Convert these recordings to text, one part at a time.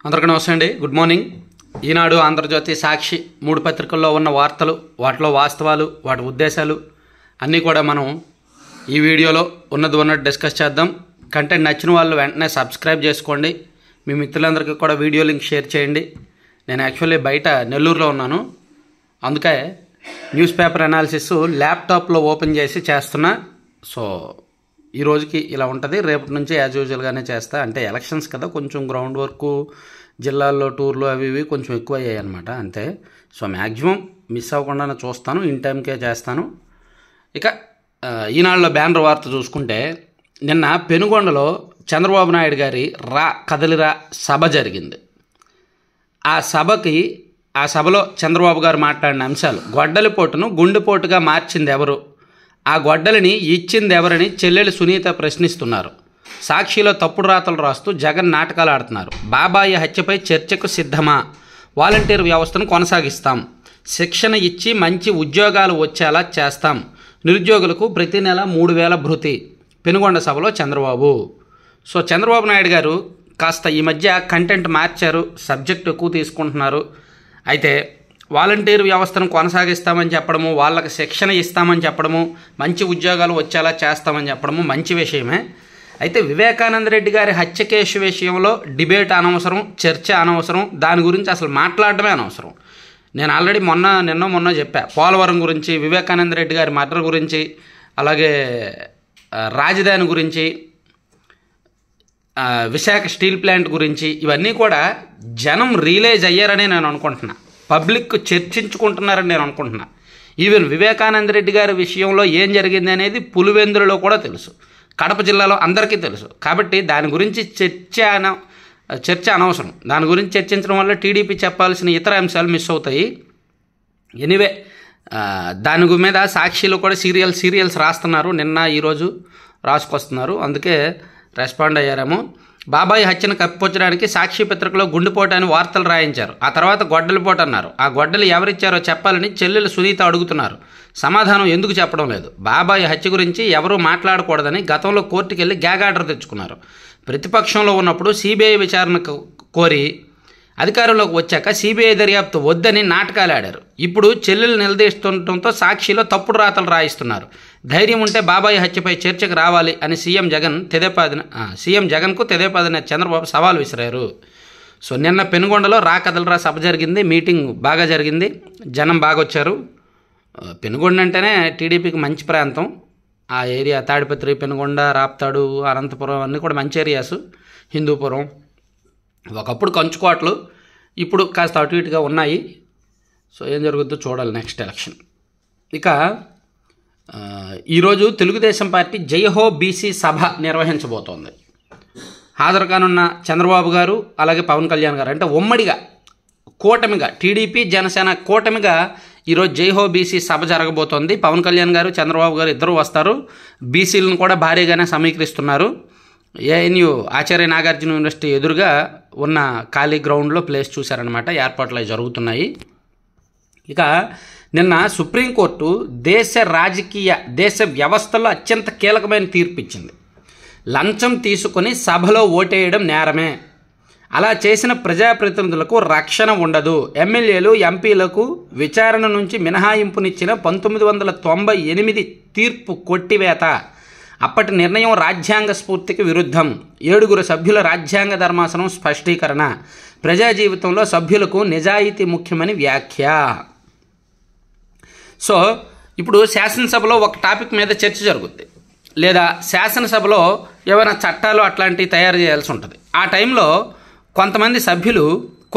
అందరికీ నమస్తే అండి. Good morning. ఈనాడు, ఆంధ్రజ్యోతి, సాక్షి 3 పత్రికల్లో ఉన్న వార్తలు, వాటిలో వాస్తవాలు, వాటి ఉద్దేశాలు అన్నీ కూడా మనం ఈ వీడియోలో ఉన్నట్టు డిస్కస్ చేద్దాం. కంటెంట్ నచ్చిన వాళ్ళు వెంటనే సబ్స్క్రైబ్ చేసుకోండి. మీ మిత్రులందరికీ కూడా వీడియో లింక్ షేర్ చేయండి. నేను యాక్చువల్లీ బయట నెల్లూరులో ఉన్నాను, అందుకే న్యూస్ పేపర్ అనాలిసిస్ ల్యాప్టాప్లో ఓపెన్ చేసి చేస్తున్నా. సో ఈ రోజుకి ఇలా ఉంటుంది. రేపటి నుంచి యాజ్ యూజువల్గానే చేస్తా. అంటే ఎలక్షన్స్ కదా, కొంచెం గ్రౌండ్ వర్క్, జిల్లాల్లో టూర్లు అవి ఇవి కొంచెం ఎక్కువ అయ్యాయి అనమాట, అంతే. సో మ్యాక్సిమం మిస్ అవ్వకుండా చూస్తాను, ఇన్ టైంకే చేస్తాను. ఇక ఈనాడులో బ్యానర్ వార్త చూసుకుంటే, నిన్న పెనుగొండలో చంద్రబాబు నాయుడు గారి కదలిరా సభ జరిగింది. ఆ సభలో చంద్రబాబు గారు మాట్లాడిన అంశాలు: గొడ్డలిపోటును గుండెపోటుగా మార్చింది ఎవరు, ఆ గొడ్డలిని ఇచ్చింది ఎవరని చెల్లెలు సునీత ప్రశ్నిస్తున్నారు. సాక్షిలో తప్పుడు రాతలు రాస్తూ జగన్ నాటకాలు ఆడుతున్నారు. బాబాయి హత్యపై చర్చకు సిద్ధమా, వాలంటీర్ వ్యవస్థను కొనసాగిస్తాం, శిక్షణ ఇచ్చి మంచి ఉద్యోగాలు వచ్చేలా చేస్తాం, నిరుద్యోగులకు ప్రతి నెల 3,000 భృతి. పెనుగొండ సభలో చంద్రబాబు. సో చంద్రబాబు నాయుడు గారు కాస్త ఈ మధ్య కంటెంట్ మార్చారు, సబ్జెక్ట్ ఎక్కువ తీసుకుంటున్నారు. అయితే వాలంటీర్ వ్యవస్థను కొనసాగిస్తామని చెప్పడము, వాళ్ళకి శిక్షణ ఇస్తామని చెప్పడము, మంచి ఉద్యోగాలు వచ్చేలా చేస్తామని చెప్పడము మంచి విషయమే. అయితే వివేకానంద రెడ్డి గారి హత్య కేసు విషయంలో డిబేట్ అనవసరం, చర్చ అనవసరం, దాని గురించి అసలు మాట్లాడటమే అనవసరం. నేను ఆల్రెడీ మొన్న చెప్పా, పోలవరం గురించి, వివేకానంద రెడ్డి గారి మర్డర్ గురించి, అలాగే రాజధాని గురించి, విశాఖ స్టీల్ ప్లాంట్ గురించి, ఇవన్నీ కూడా జనం రియలైజ్ అయ్యారని నేను అనుకుంటున్నా, పబ్లిక్ చర్చించుకుంటున్నారని నేను అనుకుంటున్నా. ఈవెన్ వివేకానంద రెడ్డి గారి విషయంలో ఏం జరిగింది అనేది పులివెందులలో కూడా తెలుసు, కడప జిల్లాలో అందరికీ తెలుసు. కాబట్టి దాని గురించి చర్చ అనవసరం. దాని గురించి చర్చించడం వల్ల టీడీపీ చెప్పాల్సిన ఇతర అంశాలు మిస్ అవుతాయి. ఎనీవే, దాని మీద సాక్షిలో కూడా సీరియల్స్ రాస్తున్నారు, నిన్న ఈరోజు రాసుకొస్తున్నారు, అందుకే రెస్పాండ్ అయ్యారేమో. బాబాయి హత్యను కప్పిపుచ్చడానికి సాక్షి పత్రికలో గుండెపోటు అని వార్తలు రాయించారు. ఆ తర్వాత గొడ్డలిపోటు అన్నారు. ఆ గొడ్డలు ఎవరిచ్చారో చెప్పాలని చెల్లెలు సునీత అడుగుతున్నారు. సమాధానం ఎందుకు చెప్పడం లేదు. బాబాయి హత్య గురించి ఎవరూ మాట్లాడకూడదని గతంలో కోర్టుకు వెళ్ళి గ్యాగ్ ఆర్డర్ తెచ్చుకున్నారు. ప్రతిపక్షంలో ఉన్నప్పుడు సిబిఐ విచారణ కోరి అధికారంలోకి వచ్చాక సిబిఐ దర్యాప్తు వద్దని నాటకాలు ఆడారు. ఇప్పుడు చెల్లెలు నిలదీస్తుండటంతో సాక్షిలో తప్పుడు రాతలు రాయిస్తున్నారు. ధైర్యం ఉంటే బాబాయి హత్యపై చర్చకు రావాలి అని సీఎం జగన్కు తెదేపాదిన చంద్రబాబు సవాల్ విసిరారు. సో నిన్న పెనుగొండలో కదలరా సభ జరిగింది, మీటింగ్ బాగా జరిగింది, జనం బాగా వచ్చారు. పెనుగొండ అంటేనే టీడీపీకి మంచి ప్రాంతం. ఆ ఏరియా తాడిపత్రి, పెనుగొండ, రాప్తాడు, అనంతపురం అన్నీ కూడా మంచి ఏరియాస్. హిందూపురం ఒకప్పుడు కంచుకోటలు, ఇప్పుడు కాస్త అటు ఇటుగా ఉన్నాయి. సో ఏం జరుగుతుందో చూడాలి నెక్స్ట్ ఎలక్షన్. ఇక ఈరోజు తెలుగుదేశం పార్టీ జైహో బీసీ సభ నిర్వహించబోతోంది. హాజరు కానున్న చంద్రబాబు గారు, అలాగే పవన్ కళ్యాణ్ గారు, అంటే ఉమ్మడిగా కూటమిగా, టీడీపీ జనసేన కూటమిగా ఈరోజు జైహో బీసీ సభ జరగబోతోంది. పవన్ కళ్యాణ్ గారు, చంద్రబాబు గారు ఇద్దరు వస్తారు. బీసీలను కూడా భారీగానే సమీకరిస్తున్నారు. ఏఎన్యూ ఆచార్య నాగార్జున యూనివర్సిటీ ఎదురుగా ఉన్న ఖాళీ గ్రౌండ్లో ప్లేస్ చూశారనమాట. ఏర్పాట్లు అవి జరుగుతున్నాయి. ఇక నిన్న సుప్రీంకోర్టు దేశ వ్యవస్థలో అత్యంత కీలకమైన తీర్పు ఇచ్చింది. లంచం తీసుకొని సభలో ఓటేయడం నేరమే. అలా చేసిన ప్రజాప్రతినిధులకు రక్షణ ఉండదు. ఎమ్మెల్యేలు, ఎంపీలకు విచారణ నుంచి మినహాయింపునిచ్చిన 1998 తీర్పు కొట్టివేత. అప్పటి నిర్ణయం రాజ్యాంగ స్ఫూర్తికి విరుద్ధం. 7 సభ్యుల రాజ్యాంగ ధర్మాసనం స్పష్టీకరణ. ప్రజా జీవితంలో సభ్యులకు నిజాయితీ ముఖ్యమని వ్యాఖ్య. సో ఇప్పుడు శాసనసభలో ఒక టాపిక్ మీద చర్చ జరుగుద్ది, లేదా శాసనసభలో ఏమైనా చట్టాలు అట్లాంటివి తయారు చేయాల్సి ఉంటుంది. ఆ టైంలో కొంతమంది సభ్యులు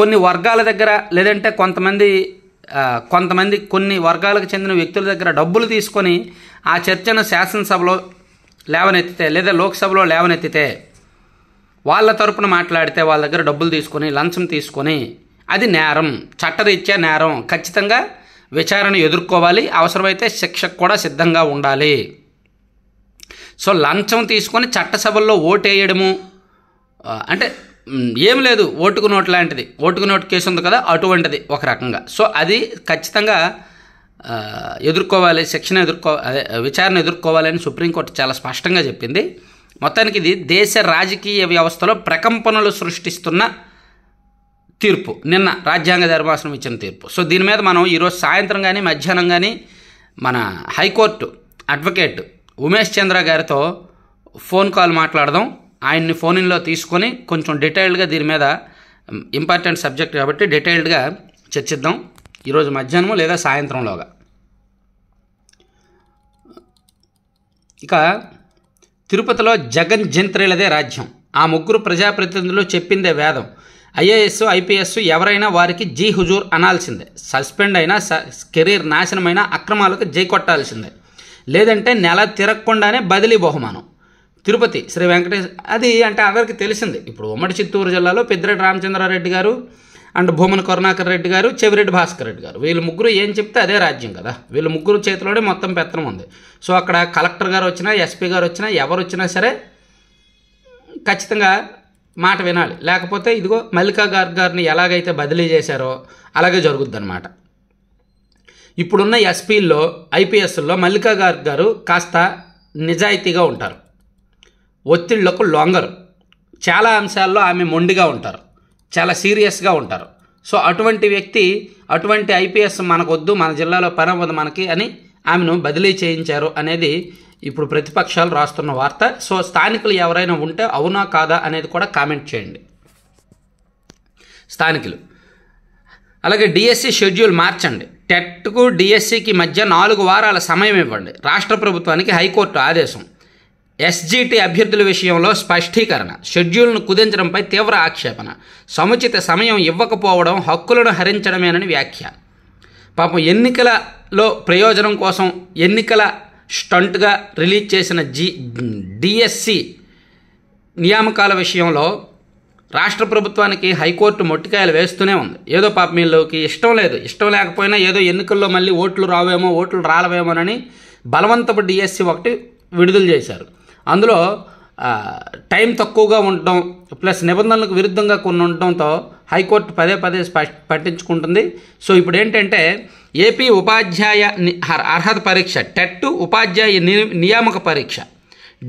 కొన్ని వర్గాల దగ్గర, లేదంటే కొంతమంది కొన్ని వర్గాలకు చెందిన వ్యక్తుల దగ్గర డబ్బులు తీసుకొని ఆ చర్చను శాసనసభలో లేవనెత్తితే, లేదా లోక్సభలో లేవనెత్తితే, వాళ్ళ తరపున మాట్లాడితే, వాళ్ళ దగ్గర డబ్బులు తీసుకొని, లంచం తీసుకొని, అది నేరం, చట్టరీత్యా నేరం. ఖచ్చితంగా విచారణ ఎదుర్కోవాలి, అవసరమైతే శిక్షకు కూడా సిద్ధంగా ఉండాలి. సో లంచం తీసుకొని చట్టసభల్లో ఓటేయడము అంటే ఏం లేదు, ఓటుకు నోటు లాంటిది, ఓటుకు నోటు కేసు ఉంది కదా, అటువంటిది ఒక రకంగా. సో అది ఖచ్చితంగా ఎదుర్కోవాలి, విచారణ ఎదుర్కోవాలని సుప్రీంకోర్టు చాలా స్పష్టంగా చెప్పింది. మొత్తానికి ఇది దేశ రాజకీయ వ్యవస్థలో ప్రకంపనలు సృష్టిస్తున్న తీర్పు నిన్న రాజ్యాంగ ధర్మాసనం ఇచ్చిన తీర్పు. సో దీని మీద మనం ఈరోజు సాయంత్రం కానీ మధ్యాహ్నం కానీ మన హైకోర్టు అడ్వకేట్ ఉమేష్ చంద్ర గారితో ఫోన్ కాల్ మాట్లాడదాం. ఆయన్ని ఫోన్ ఇన్లో తీసుకొని కొంచెం డీటెయిల్డ్గా దీని మీద ఇంపార్టెంట్ సబ్జెక్ట్ కాబట్టి డీటెయిల్డ్గా చర్చిద్దాం ఈరోజు మధ్యాహ్నం లేదా సాయంత్రంలోగా. ఇక తిరుపతిలో జగన్ జంత్రీలదే రాజ్యం. ఆ ముగ్గురు ప్రజాప్రతినిధులు చెప్పిందే వేదం. ఐఏఎస్ ఐపీఎస్ ఎవరైనా వారికి జీ హుజూర్ అనాల్సిందే. సస్పెండ్ అయినా కెరీర్ నాశనమైన అక్రమాలకు జై కొట్టాల్సిందే. లేదంటే నెల తిరగకుండానే బదిలీ బహుమానం. తిరుపతి శ్రీ వెంకటేశ్వర అది అంటే అందరికీ తెలిసింది. ఇప్పుడు ఉమ్మడి చిత్తూరు జిల్లాలో పెద్దిరెడ్డి రామచంద్రారెడ్డి గారు అండ్ భూమన కరుణాకర్ రెడ్డి గారు, చెవిరెడ్డి భాస్కర్ రెడ్డి గారు, వీళ్ళు ముగ్గురు ఏం చెప్తే అదే రాజ్యం కదా. వీళ్ళ ముగ్గురు చేతిలోనే మొత్తం పెత్తనం ఉంది. సో అక్కడ కలెక్టర్ గారు వచ్చినా, ఎస్పీ గారు వచ్చినా, ఎవరు వచ్చినా సరే ఖచ్చితంగా మాట వినాలి. లేకపోతే ఇదిగో మల్లికా గారిని ఎలాగైతే బదిలీ చేశారో అలాగే జరుగుద్ది అనమాట. ఇప్పుడున్న ఎస్పీల్లో ఐపీఎస్ల్లో మల్లికా గారు కాస్త నిజాయితీగా ఉంటారు, ఒత్తిళ్లకు లొంగరు, చాలా అంశాల్లో ఆమె మొండిగా ఉంటారు, చాలా సీరియస్గా ఉంటారు. సో అటువంటి వ్యక్తి, అటువంటి ఐపీఎస్ మనకొద్దు, మన జిల్లాలో పని అవ్వదు మనకి అని ఆమెను బదిలీ చేయించారు అనేది ఇప్పుడు ప్రతిపక్షాలు రాస్తున్న వార్త. సో స్థానికులు ఎవరైనా ఉంటే అవునా కాదా అనేది కూడా కామెంట్ చేయండి స్థానికులు. అలాగే డిఎస్సి షెడ్యూల్ మార్చండి. టెట్కు డిఎస్సికి మధ్య 4 వారాల సమయం ఇవ్వండి. రాష్ట్ర ప్రభుత్వానికి హైకోర్టు ఆదేశం. ఎస్జిటి అభ్యర్థుల విషయంలో స్పష్టీకరణ. షెడ్యూల్ను కుదించడంపై తీవ్ర ఆక్షేపణ. సముచిత సమయం ఇవ్వకపోవడం హక్కులను హరించడమేనని వ్యాఖ్య. పాపం ఎన్నికలలో ప్రయోజనం కోసం ఎన్నికల స్టంట్గా రిలీజ్ చేసిన డిఎస్సి నియామకాల విషయంలో రాష్ట్ర ప్రభుత్వానికి హైకోర్టు మొట్టికాయలు వేస్తూనే ఉంది. ఏదో పాపం వీళ్ళకి ఇష్టం లేదు, ఇష్టం లేకపోయినా ఏదో ఎన్నికల్లో మళ్ళీ ఓట్లు రావేమో, ఓట్లు రాలవేమోనని బలవంతపు డిఎస్సి ఒకటి విడుదల చేశారు. అందులో టైం తక్కువగా ఉండడం ప్లస్ నిబంధనలకు విరుద్ధంగా కొన్ని ఉండడంతో హైకోర్టు పదే పట్టించుకుంటుంది. సో ఇప్పుడు ఏంటంటే ఏపీ ఉపాధ్యాయ అర్హత పరీక్ష, టెట్ ఉపాధ్యాయ నియామక పరీక్ష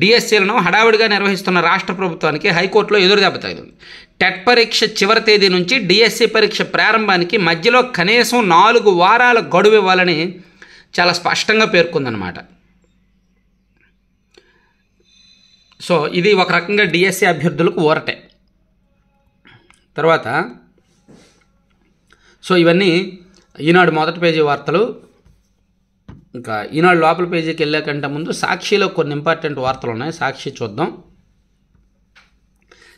డిఎస్సీలను హడావిడిగా నిర్వహిస్తున్న రాష్ట్ర ప్రభుత్వానికి హైకోర్టులో ఎదురు దెబ్బ తగిలింది. టెట్ పరీక్ష చివరి తేదీ నుంచి డిఎస్సీ పరీక్ష ప్రారంభానికి మధ్యలో కనీసం 4 వారాల గడువు ఇవ్వాలని చాలా స్పష్టంగా పేర్కొందనమాట. సో ఇది ఒక రకంగా డిఎస్సి అభ్యర్థులకు ఊరటే. తర్వాత సో ఇవన్నీ ఈనాడు మొదటి పేజీ వార్తలు. ఇంకా ఈనాడు లోపల పేజీకి వెళ్ళే కంటే ముందు సాక్షిలో కొన్ని ఇంపార్టెంట్ వార్తలు ఉన్నాయి, సాక్షి చూద్దాం.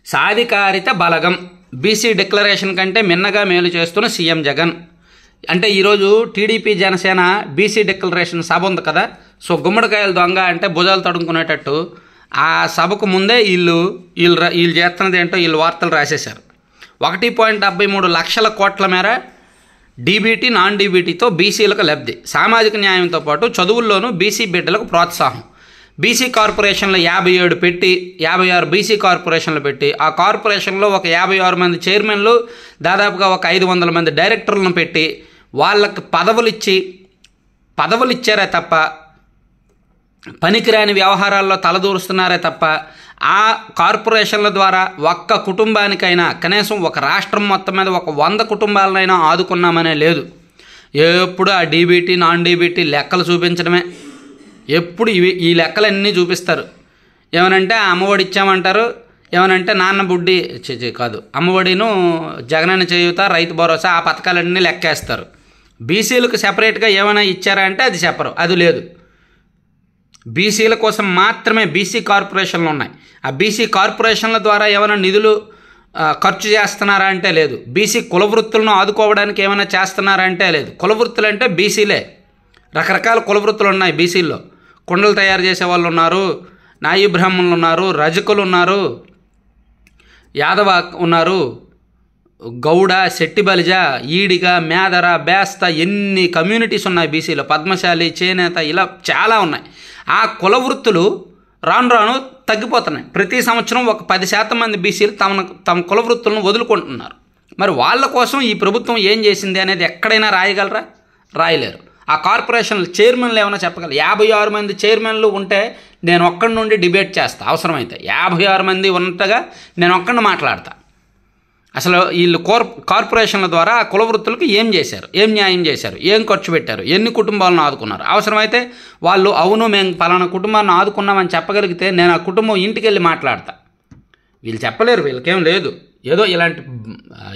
సాధికారిత బలగం, బీసీ డిక్లరేషన్ కంటే మిన్నగా మేలు చేస్తున్న సీఎం జగన్. అంటే ఈరోజు టీడీపీ జనసేన బీసీ డిక్లరేషన్ సభ ఉంది కదా. సో గుమ్మడికాయలు దొంగ అంటే భుజాలు తడుముకునేటట్టు ఆ సభకు ముందే వీళ్ళు చేస్తున్నది ఏంటో వీళ్ళు వార్తలు రాసేశారు. 1.73 లక్షల కోట్ల మేర డీబీటీ నాన్ డీబీటీతో బీసీలకు లబ్ధి. సామాజిక న్యాయంతో పాటు చదువుల్లోనూ బీసీ బిడ్డలకు ప్రోత్సాహం. బీసీ కార్పొరేషన్లు 57 పెట్టి 56 బీసీ కార్పొరేషన్లు పెట్టి ఆ కార్పొరేషన్లో ఒక 56 మంది చైర్మన్లు, దాదాపుగా ఒక 500 మంది డైరెక్టర్లను పెట్టి వాళ్ళకి పదవులు ఇచ్చారే తప్ప పనికిరాని వ్యవహారాల్లో తలదూరుస్తున్నారే తప్ప ఆ కార్పొరేషన్ల ద్వారా ఒక్క కుటుంబానికైనా కనీసం ఒక రాష్ట్రం మొత్తం మీద ఒక 100 కుటుంబాలనైనా ఆదుకున్నామనే లేదు. ఎప్పుడు ఆ డీబీటీ నాన్ డీబీటీ లెక్కలు చూపించడమే. ఎప్పుడు ఈ లెక్కలన్నీ చూపిస్తారు. ఏమనంటే అమ్మఒడి ఇచ్చామంటారు, ఏమనంటే నాన్న బుడ్డి కాదు అమ్మఒడిను జగనన్న చేయూత రైతు భరోసా ఆ పథకాలన్నీ లెక్కేస్తారు. బీసీలకు సెపరేట్గా ఏమైనా ఇచ్చారా అంటే అది చెప్పరు, అది లేదు. బీసీల కోసం మాత్రమే బీసీ కార్పొరేషన్లు ఉన్నాయి. ఆ బీసీ కార్పొరేషన్ల ద్వారా ఏమైనా నిధులు ఖర్చు చేస్తున్నారా అంటే లేదు. బీసీ కుల వృత్తులను ఆదుకోవడానికి ఏమైనా చేస్తున్నారా అంటే లేదు. కుల వృత్తులు అంటే బీసీలే, రకరకాల కుల వృత్తులు ఉన్నాయి బీసీల్లో. కుండలు తయారు చేసే వాళ్ళు ఉన్నారు, నాయి బ్రాహ్మణులు ఉన్నారు, రజకులు ఉన్నారు, యాదవ ఉన్నారు, గౌడ, శెట్టి బలిజ, ఈడిగ, మేదర, బేస్త ఎన్ని కమ్యూనిటీస్ ఉన్నాయి బీసీలో. పద్మశాలి, చేనేత ఇలా చాలా ఉన్నాయి. ఆ కుల వృత్తులు రాను రాను తగ్గిపోతున్నాయి. ప్రతి సంవత్సరం ఒక 10% మంది బీసీలు తమ కుల వృత్తులను వదులుకుంటున్నారు. మరి వాళ్ళ కోసం ఈ ప్రభుత్వం ఏం చేసింది అనేది ఎక్కడైనా రాయగలరా? రాయలేరు. ఆ కార్పొరేషన్ల చైర్మన్లు ఏమైనా చెప్పగలరు? 56 మంది చైర్మన్లు ఉంటే నేను ఒక్కడి నుండి డిబేట్ చేస్తా అవసరమైతే. 56 మంది ఉన్నట్టుగా నేను ఒక్కడిని మాట్లాడతా. అసలు వీళ్ళు కార్పొరేషన్ల ద్వారా ఆ కుల వృత్తులకు ఏం చేశారు, ఏం న్యాయం చేశారు, ఏం ఖర్చు పెట్టారు, ఎన్ని కుటుంబాలను ఆదుకున్నారు. అవసరమైతే వాళ్ళు అవును మేము పలానా కుటుంబాన్ని ఆదుకున్నామని చెప్పగలిగితే నేను ఆ కుటుంబం ఇంటికి వెళ్ళి మాట్లాడతా. వీళ్ళు చెప్పలేరు, వీళ్ళకేం లేదు, ఏదో ఇలాంటి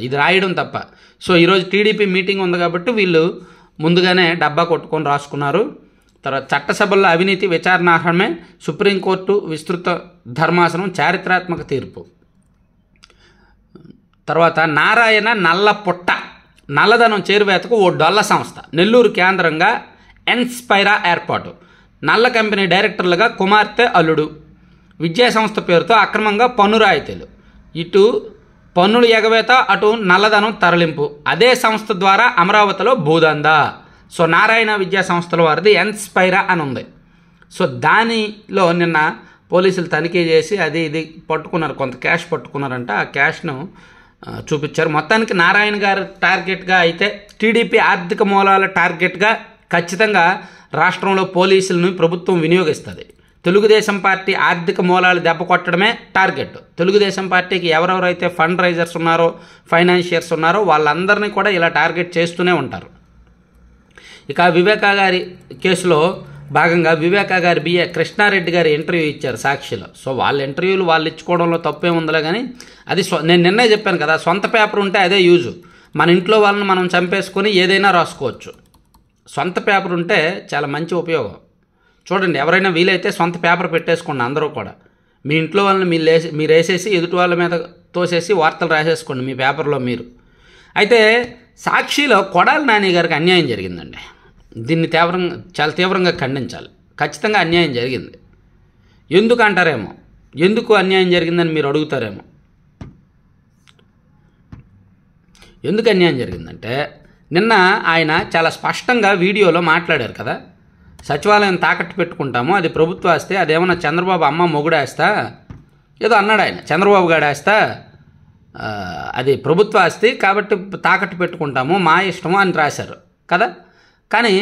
ఇది రాయడం తప్ప. సో ఈరోజు టీడీపీ మీటింగ్ ఉంది కాబట్టి వీళ్ళు ముందుగానే డబ్బా కొట్టుకొని రాసుకున్నారు. తర్వాత చట్టసభల్లో అవినీతి విచారణార్హమే, సుప్రీంకోర్టు విస్తృత ధర్మాసనం చారిత్రాత్మక తీర్పు. తర్వాత నారాయణ నల్లపుట్ట నల్లధనం చేరువేతకు ఓ డొల్ల సంస్థ, నెల్లూరు కేంద్రంగా ఎన్స్పైరా ఏర్పాటు, నల్ల కంపెనీ డైరెక్టర్లుగా కుమార్తె అల్లుడు, విద్యా సంస్థ పేరుతో అక్రమంగా పన్ను రాయితీలు, ఇటు పన్నులు ఎగవేత అటు నల్లధనం తరలింపు, అదే సంస్థ ద్వారా అమరావతిలో భూదందా. సో నారాయణ విద్యా సంస్థల వారిది ఎన్స్పైరా అని ఉంది. సో దానిలో నిన్న పోలీసులు తనిఖీ చేసి అది ఇది పట్టుకున్నారు, కొంత క్యాష్ పట్టుకున్నారంట. ఆ క్యాష్ను చూపించారు. మొత్తానికి నారాయణ గారు టార్గెట్గా అయితే టీడీపీ ఆర్థిక మూలాల టార్గెట్గా ఖచ్చితంగా రాష్ట్రంలో పోలీసులను ప్రభుత్వం వినియోగిస్తుంది. తెలుగుదేశం పార్టీ ఆర్థిక మూలాలు దెబ్బ కొట్టడమే టార్గెట్. తెలుగుదేశం పార్టీకి ఎవరెవరైతే ఫండ్ రైజర్స్ ఉన్నారో, ఫైనాన్షియర్స్ ఉన్నారో వాళ్ళందరినీ కూడా ఇలా టార్గెట్ చేస్తూనే ఉంటారు. ఇక వివేకా గారి కేసులో భాగంగా వివేకా గారి బిఏ కృష్ణారెడ్డి గారి ఇంటర్వ్యూ ఇచ్చారు సాక్షిలో. సో వాళ్ళ ఇంటర్వ్యూలు వాళ్ళు ఇచ్చుకోవడంలో తప్పే ఉందిలే, కానీ అది నేను నిన్నే చెప్పాను కదా, సొంత పేపర్ ఉంటే అదే యూజు. మన ఇంట్లో వాళ్ళని మనం చంపేసుకొని ఏదైనా రాసుకోవచ్చు. సొంత పేపర్ ఉంటే చాలా మంచి ఉపయోగం. చూడండి, ఎవరైనా వీలైతే సొంత పేపర్ పెట్టేసుకోండి. అందరూ కూడా మీ ఇంట్లో వాళ్ళని మీరు వేసేసి ఎదుటి వాళ్ళ మీద తోసేసి వార్తలు రాసేసుకోండి మీ పేపర్లో మీరు. అయితే సాక్షిలో కొడాలి నాని గారికి అన్యాయం జరిగిందండి. దీన్ని చాలా తీవ్రంగా ఖండించాలి. ఖచ్చితంగా అన్యాయం జరిగింది. ఎందుకు అంటారేమో, ఎందుకు అన్యాయం జరిగిందని మీరు అడుగుతారేమో. ఎందుకు అన్యాయం జరిగిందంటే నిన్న ఆయన చాలా స్పష్టంగా వీడియోలో మాట్లాడారు కదా, సచివాలయం తాకట్టు పెట్టుకుంటాము, అది ప్రభుత్వ ఆస్తే, అదేమన్నా చంద్రబాబు అమ్మ మొగుడేస్తా ఏదో అన్నాడు ఆయన, చంద్రబాబు గాడేస్తా, అది ప్రభుత్వ ఆస్తి కాబట్టి తాకట్టు పెట్టుకుంటాము, మా ఇష్టము అని రాశారు కదా. కానీ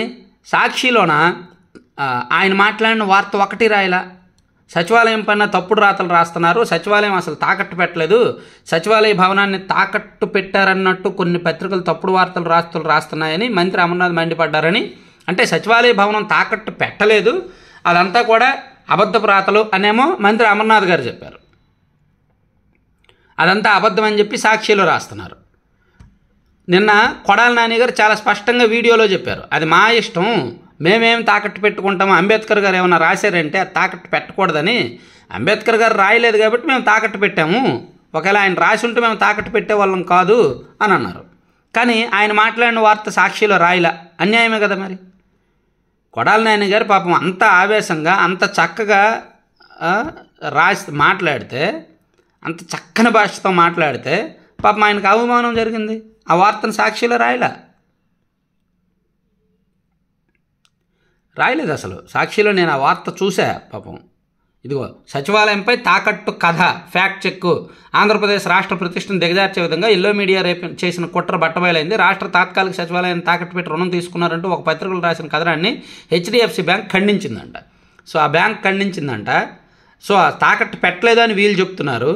సాక్షిలోన ఆయన మాట్లాడిన వార్త ఒకటి రాయలా. సచివాలయం పైన తప్పుడు రాతలు రాస్తున్నారు, సచివాలయం అసలు తాకట్టు పెట్టలేదు, సచివాలయ భవనాన్ని తాకట్టు పెట్టారన్నట్టు కొన్ని పత్రికలు తప్పుడు వార్తలు రాస్తున్నాయని మంత్రి అమర్నాథ్ మండిపడ్డారని. అంటే సచివాలయ భవనం తాకట్టు పెట్టలేదు, అదంతా కూడా అబద్ధపు రాతలు అనేమో మంత్రి అమర్నాథ్ గారు చెప్పారు. అదంతా అబద్ధం అని చెప్పి సాక్షిలో రాస్తున్నారు. నిన్న కొడాలి నాని గారు చాలా స్పష్టంగా వీడియోలో చెప్పారు, అది మా ఇష్టం, మేమేం తాకట్టు పెట్టుకుంటాము, అంబేద్కర్ గారు ఏమైనా రాశారంటే అది తాకట్టు పెట్టకూడదని. అంబేద్కర్ గారు రాయలేదు కాబట్టి మేము తాకట్టు పెట్టాము, ఒకవేళ ఆయన రాసి ఉంటే మేము తాకట్టు పెట్టేవాళ్ళం కాదు అని అన్నారు. కానీ ఆయన మాట్లాడిన వార్త సాక్షిలో రాయలా, అన్యాయమే కదా మరి. కొడాలి నాని గారు పాపం అంత ఆవేశంగా అంత చక్కగా మాట్లాడితే, అంత చక్కని భాషతో మాట్లాడితే పాపం ఆయనకు అవమానం జరిగింది. ఆ వార్తను సాక్షిలో రాయలేదు అసలు. సాక్షిలో నేను ఆ వార్త చూసా. పాపం ఇదిగో సచివాలయంపై తాకట్టు కథ ఫ్యాక్ట్ చెక్, ఆంధ్రప్రదేశ్ రాష్ట్ర ప్రతిష్టను దిగజార్చే విధంగా ఎల్లో మీడియా రేపు చేసిన కుట్ర బట్టబయలైంది. రాష్ట్ర తాత్కాలిక సచివాలయాన్ని తాకట్టు పెట్టి రుణం తీసుకున్నారంటూ ఒక పత్రికలు రాసిన కథనాన్ని హెచ్డిఎఫ్సి బ్యాంక్ ఖండించిందంట. సో ఆ బ్యాంక్ ఖండించిందంట. సో ఆ తాకట్టు పెట్టలేదు అని వీళ్ళు చెప్తున్నారు.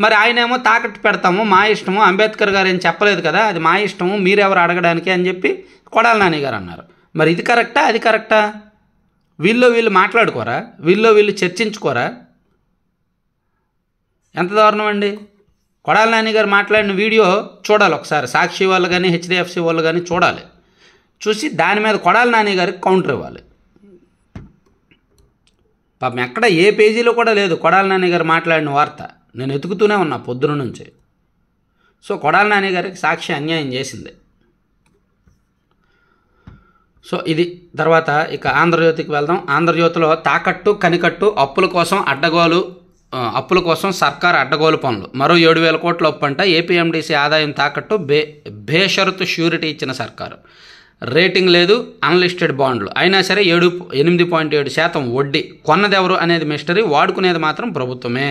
మరి ఆయనేమో తాకట్టు పెడతాము, మా ఇష్టము, అంబేద్కర్ గారు ఏం చెప్పలేదు కదా, అది మా ఇష్టము, మీరెవరు అడగడానికి అని చెప్పి కొడాలి నాని గారు అన్నారు. మరి ఇది కరెక్టా, అది కరెక్టా? వీళ్ళు మాట్లాడుకోరా, వీళ్ళు చర్చించుకోరా? ఎంత దారుణం అండి. కొడాలి నాని గారు మాట్లాడిన వీడియో చూడాలి ఒకసారి, సాక్షి వాళ్ళు కానీ హెచ్డిఎఫ్సి వాళ్ళు కానీ చూడాలి. చూసి దాని మీద కొడాలి నాని గారికి కౌంటర్ ఇవ్వాలి. పాపం ఎక్కడ ఏ పేజీలో కూడా లేదు కొడాలి నాని గారు మాట్లాడిన వార్త. నేను ఎతుకుతూనే ఉన్నా పొద్దున నుంచి. సో కొడాలి నాని గారికి సాక్షి అన్యాయం చేసింది. సో ఇది. తర్వాత ఇక ఆంధ్రజ్యోతికి వెళ్దాం. ఆంధ్రజ్యోతిలో తాకట్టు కనికట్టు అప్పుల కోసం సర్కారు అడ్డగోలు పనులు, మరో 7,000 కోట్ల అప్పు అంట. ఏపీఎండీసీ ఆదాయం తాకట్టు బేషరతు ష్యూరిటీ ఇచ్చిన సర్కారు, రేటింగ్ లేదు, అన్లిస్టెడ్ బాండ్లు అయినా సరే 8.7% వడ్డీ. కొన్నదెవరు అనేది మిస్టరీ, వాడుకునేది మాత్రం ప్రభుత్వమే.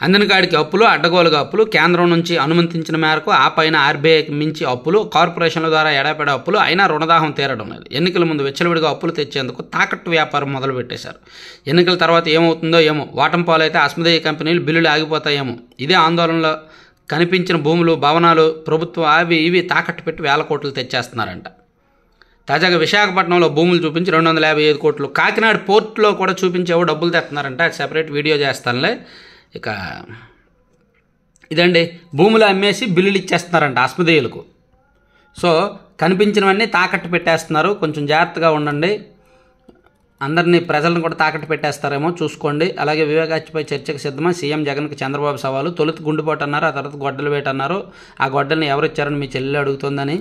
అందిన కాడికి అప్పులు, అడ్డగోలుగా అప్పులు, కేంద్రం నుంచి అనుమతించిన మేరకు ఆ పైన ఆర్బీఐకి మించి అప్పులు, కార్పొరేషన్ల ద్వారా ఎడాపెడ అప్పులు, అయినా రుణదాహం తీరడం లేదు. ఎన్నికల ముందు విచ్చలవిడిగా అప్పులు తెచ్చేందుకు తాకట్టు వ్యాపారం మొదలుపెట్టేశారు. ఎన్నికల తర్వాత ఏమవుతుందో ఏమో, వాటం పాలైతే అస్మదేయ కంపెనీలు బిల్లులు ఆగిపోతాయేమో. ఇదే ఆందోళనలో కనిపించిన భూములు, భవనాలు ప్రభుత్వం అవి ఇవి తాకట్టు పెట్టి వేల కోట్లు తెచ్చేస్తున్నారంట. తాజాగా విశాఖపట్నంలో భూములు చూపించి 255 కోట్లు, కాకినాడ పోర్టులో కూడా చూపించేవో డబ్బులు తెస్తున్నారంట. అది సెపరేట్ వీడియో చేస్తానులే. ఇక ఇదండి, భూములు అమ్మేసి బిల్లులు ఇచ్చేస్తున్నారంట అస్మదేయులకు. సో కనిపించినవన్నీ తాకట్టు పెట్టేస్తున్నారు. కొంచెం జాగ్రత్తగా ఉండండి. అందరినీ ప్రజలను కూడా తాకట్టు పెట్టేస్తారేమో చూసుకోండి. అలాగే వివేక్ హత్యపై చర్చకు సిద్ధమా? సీఎం జగన్కి చంద్రబాబు సవాలు. తొలుత గుండెపోటు అన్నారు, ఆ తర్వాత గొడ్డలు వేట అన్నారు. ఆ గొడ్డల్ని ఎవరు ఇచ్చారని మీ చెల్లెలు అడుగుతుందని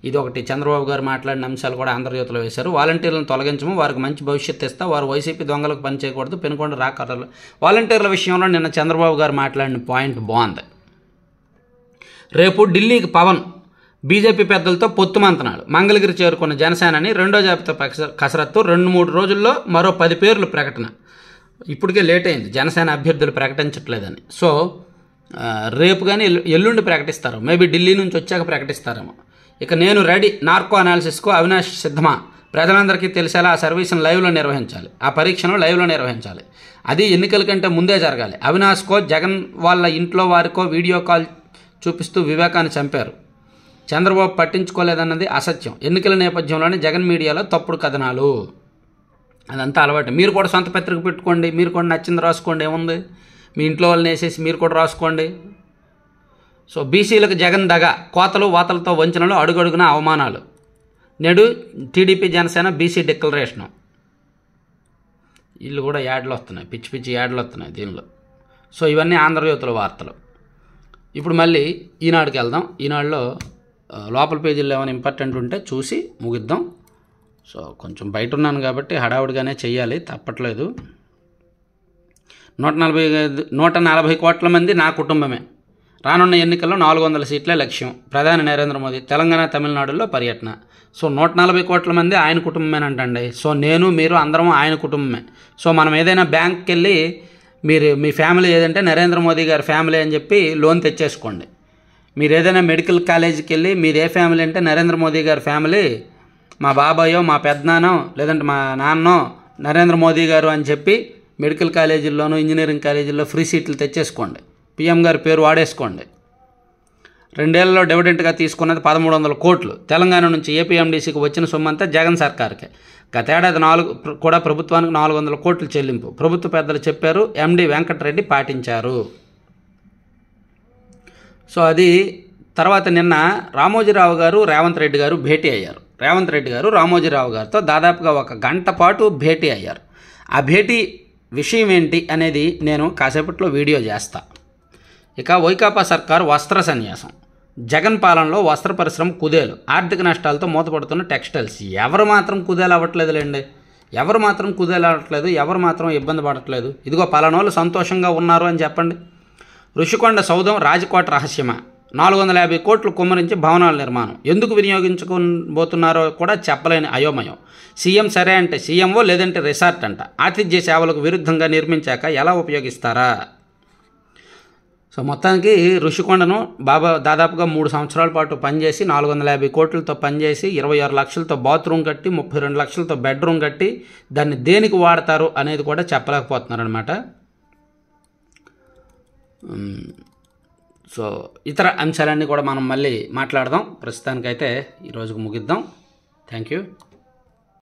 ఇది ఒకటి చంద్రబాబు గారు మాట్లాడిన అంశాలు కూడా ఆంధ్రజ్యోతిలో వేశారు. వాలంటీర్లను తొలగించము, వారికి మంచి భవిష్యత్తు ఇస్తా, వారు వైసీపీ దొంగలకు పనిచేయకూడదు, పెనుకొండ రాకర్రలు. వాలంటీర్ల విషయంలో నిన్న చంద్రబాబు గారు మాట్లాడిన పాయింట్ బాగుంది. రేపు ఢిల్లీకి పవన్, బీజేపీ పెద్దలతో పొత్తు మంతనాలు. మంగళగిరి చేరుకున్న జనసేనని రెండో జాబితా కసరత్తు. 2-3 రోజుల్లో మరో 10 పేర్లు ప్రకటన. ఇప్పటికే లేట్ అయింది, జనసేన అభ్యర్థులు ప్రకటించట్లేదని. సో రేపు కానీ ఎల్లుండి ప్రకటిస్తారు. మేబీ ఢిల్లీ నుంచి వచ్చాక ప్రకటిస్తారేమో. ఇక నేను రెడీ, నార్కో అనాలిసిస్కు అవినాష్ సిద్ధమా? ప్రజలందరికీ తెలిసేలా ఆ సర్వీస్ను లైవ్లో నిర్వహించాలి, ఆ పరీక్షను లైవ్లో నిర్వహించాలి. అది ఎన్నికల కంటే ముందే జరగాలి. అవినాష్కో జగన్ వాళ్ళ ఇంట్లో వారికో వీడియో కాల్ చూపిస్తూ వివేకాన్ని చంపారు. చంద్రబాబు పట్టించుకోలేదన్నది అసత్యం. ఎన్నికల నేపథ్యంలోనే జగన్ మీడియాలో తప్పుడు కథనాలు. అదంతా అలవాటు. మీరు కూడా సొంత పత్రిక పెట్టుకోండి, మీరు కూడా నచ్చింది రాసుకోండి, ఏముంది. మీ ఇంట్లో వాళ్ళని వేసేసి మీరు కూడా రాసుకోండి. సో బీసీలకు జగన్ దగ, కోతలు వాతలతో వంచనలు, అడుగడుగున అవమానాలు. నేడు టీడీపీ జనసేన బీసీ డిక్లరేషను. వీళ్ళు కూడా యాడ్లు వస్తున్నాయి, పిచ్చి పిచ్చి యాడ్లు వస్తున్నాయి దీనిలో. సో ఇవన్నీ ఆంధ్రజ్యోతిలో వార్తలు. ఇప్పుడు మళ్ళీ ఈనాడుకి వెళ్దాం. ఈనాడులో లోపల పేజీల్లో ఏమైనా ఇంపార్టెంట్ ఉంటే చూసి ముగిద్దాం. సో కొంచెం బయట ఉన్నాను కాబట్టి హడావుడిగానే చెయ్యాలి, తప్పట్లేదు. 140 కోట్ల మంది నా కుటుంబమే. రానున్న ఎన్నికల్లో 400 సీట్లే లక్ష్యం. ప్రధాని నరేంద్ర మోదీ తెలంగాణ, తమిళనాడులో పర్యటన. సో 140 కోట్ల మంది ఆయన కుటుంబమేనంటండి. సో నేను మీరు అందరం ఆయన కుటుంబమే. సో మనం ఏదైనా బ్యాంక్కి వెళ్ళి మీ ఫ్యామిలీ ఏదంటే నరేంద్ర మోదీ గారి ఫ్యామిలీ అని చెప్పి లోన్ తెచ్చేసుకోండి. మీరు ఏదైనా మెడికల్ కాలేజీకి వెళ్ళి మీరు ఏ ఫ్యామిలీ అంటే నరేంద్ర మోదీ గారి ఫ్యామిలీ, మా బాబాయో మా పెద్దనాన్నో లేదంటే మా నాన్నో నరేంద్ర మోదీ గారు అని చెప్పి మెడికల్ కాలేజీల్లోనూ ఇంజనీరింగ్ కాలేజీల్లో ఫ్రీ సీట్లు తెచ్చేసుకోండి. పీఎం గారి పేరు వాడేసుకోండి. 2 ఏళ్లలో డివిడెంట్గా తీసుకున్నది 1300 కోట్లు. తెలంగాణ నుంచి ఏపీఎండీసీకి వచ్చిన సొమ్మంతా జగన్ సర్కార్కే. గతేడాది కూడా ప్రభుత్వానికి 400 కోట్లు చెల్లింపు. ప్రభుత్వ పెద్దలు చెప్పారు, ఎండి వెంకటరెడ్డి పాటించారు. సో అది తర్వాత నిన్న రామోజీరావు గారు రేవంత్ రెడ్డి గారు భేటీ అయ్యారు. రేవంత్ రెడ్డి గారు రామోజీరావు గారితో దాదాపుగా 1 గంట పాటు భేటీ అయ్యారు. ఆ భేటీ విషయం ఏంటి అనేది నేను కాసేపట్లో వీడియో చేస్తా. ఇక వైకాపా సర్కారు వస్త్ర సన్యాసం. జగన్ పాలనలో వస్త్ర పరిశ్రమ కుదేలు. ఆర్థిక నష్టాలతో మూతపడుతున్న టెక్స్టైల్స్. ఎవరు మాత్రం కుదేలు అవ్వట్లేదులేండి. ఎవరు మాత్రం కుదేలు అవ్వట్లేదు, ఎవరు మాత్రం ఇబ్బంది పడట్లేదు. ఇదిగో పలానోళ్ళు సంతోషంగా ఉన్నారు అని చెప్పండి. ఋషికొండ సౌధం రాజకోట రహస్యమా? 450 కోట్లు కుమ్మరించి భవనాల నిర్మాణం. ఎందుకు వినియోగించుకోబోతున్నారో కూడా చెప్పలేని అయోమయం. సీఎం సరే అంటే సీఎంఓ, లేదంటే రిసార్ట్ అంట. ఆతిథ్య సేవలకు విరుద్ధంగా నిర్మించాక ఎలా ఉపయోగిస్తారా? సో మొత్తానికి ఋషికొండను దాదాపుగా 3 సంవత్సరాల పాటు పనిచేసి 450 కోట్లతో పనిచేసి 26 లక్షలతో బాత్రూమ్ కట్టి 32 లక్షలతో బెడ్రూమ్ కట్టి దాన్ని దేనికి వాడతారు అనేది కూడా చెప్పలేకపోతున్నారనమాట. సో ఇతర అంశాలన్నీ కూడా మనం మళ్ళీ మాట్లాడదాం. ప్రస్తుతానికైతే ఈరోజుకు ముగిద్దాం. Thank you.